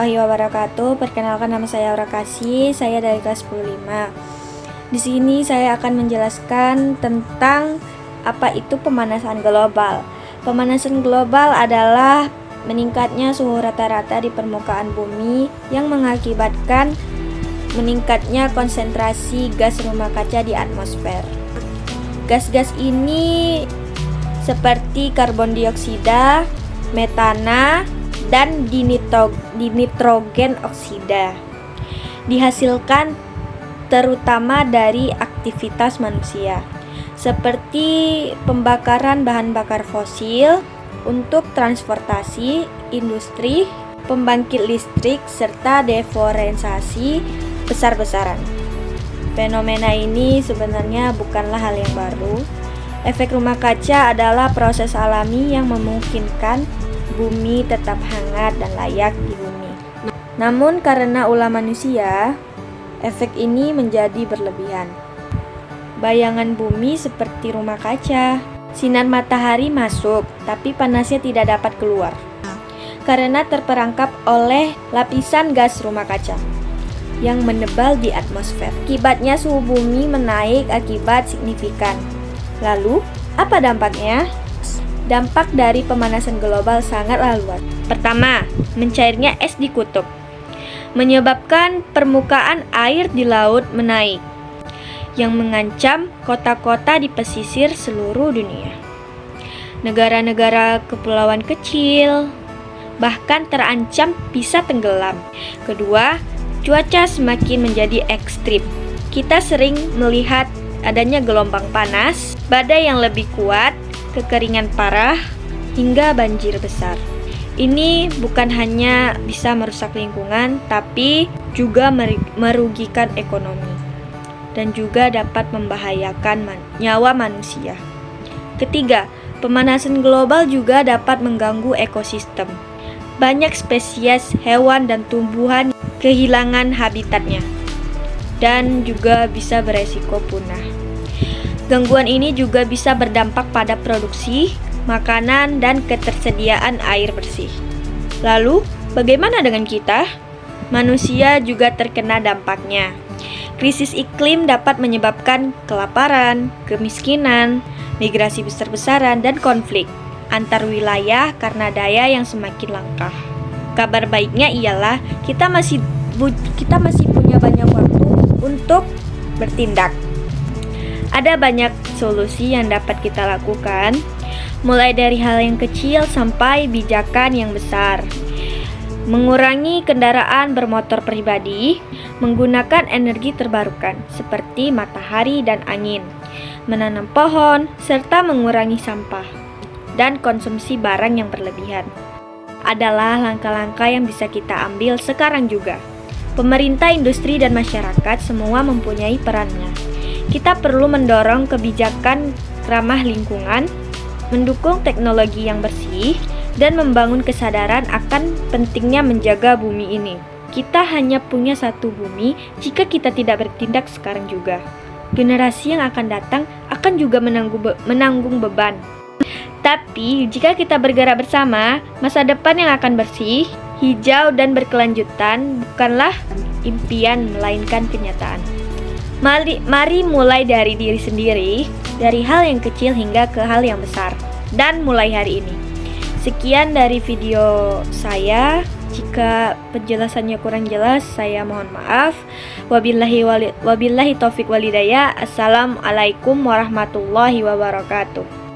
warahmatullahi wabarakatuh. Perkenalkan, nama saya Aura Kasih, saya dari kelas 10-5. Di sini saya akan menjelaskan tentang apa itu pemanasan global. Pemanasan global adalah meningkatnya suhu rata-rata di permukaan bumi yang mengakibatkan meningkatnya konsentrasi gas rumah kaca di atmosfer. Gas-gas ini seperti karbon dioksida, metana, dan dinitrogen oksida dihasilkan terutama dari aktivitas manusia, seperti pembakaran bahan bakar fosil untuk transportasi, industri, pembangkit listrik, serta deforestasi besar-besaran. Fenomena ini sebenarnya bukanlah hal yang baru. Efek rumah kaca adalah proses alami yang memungkinkan bumi tetap hangat dan layak di bumi. Namun karena ulah manusia, efek ini menjadi berlebihan. Bayangan bumi seperti rumah kaca. Sinar matahari masuk, tapi panasnya tidak dapat keluar karena terperangkap oleh lapisan gas rumah kaca yang menebal di atmosfer. Akibatnya suhu bumi menaik akibat signifikan. Lalu, apa dampaknya? Dampak dari pemanasan global sangatlah luas. Pertama, mencairnya es di kutub, menyebabkan permukaan air di laut menaik, yang mengancam kota-kota di pesisir seluruh dunia. Negara-negara kepulauan kecil bahkan terancam bisa tenggelam. Kedua, cuaca semakin menjadi ekstrim. Kita sering melihat adanya gelombang panas, badai yang lebih kuat, kekeringan parah, hingga banjir besar. Ini bukan hanya bisa merusak lingkungan, tapi juga merugikan ekonomi dan juga dapat membahayakan nyawa manusia. Ketiga, pemanasan global juga dapat mengganggu ekosistem. Banyak spesies hewan dan tumbuhan kehilangan habitatnya dan juga bisa beresiko punah. Gangguan ini juga bisa berdampak pada produksi makanan dan ketersediaan air bersih. Lalu, bagaimana dengan kita? Manusia juga terkena dampaknya. Krisis iklim dapat menyebabkan kelaparan, kemiskinan, migrasi besar-besaran, dan konflik antar wilayah karena daya yang semakin langka. Kabar baiknya ialah kita masih punya banyak waktu untuk bertindak. Ada banyak solusi yang dapat kita lakukan, mulai dari hal yang kecil sampai bijakan yang besar. Mengurangi kendaraan bermotor pribadi, menggunakan energi terbarukan seperti matahari dan angin, menanam pohon, serta mengurangi sampah dan konsumsi barang yang berlebihan adalah langkah-langkah yang bisa kita ambil sekarang juga. Pemerintah, industri, dan masyarakat semua mempunyai perannya. Kita perlu mendorong kebijakan ramah lingkungan, mendukung teknologi yang bersih, dan membangun kesadaran akan pentingnya menjaga bumi ini. Kita hanya punya satu bumi jika kita tidak bertindak sekarang juga. Generasi yang akan datang akan juga menanggung beban. Tapi jika kita bergerak bersama, masa depan yang akan bersih, hijau, dan berkelanjutan bukanlah impian melainkan kenyataan. Mari mulai dari diri sendiri, dari hal yang kecil hingga ke hal yang besar, dan mulai hari ini. Sekian dari video saya. Jika penjelasannya kurang jelas, saya mohon maaf. Wabillahi taufik walhidayah. Assalamualaikum warahmatullahi wabarakatuh.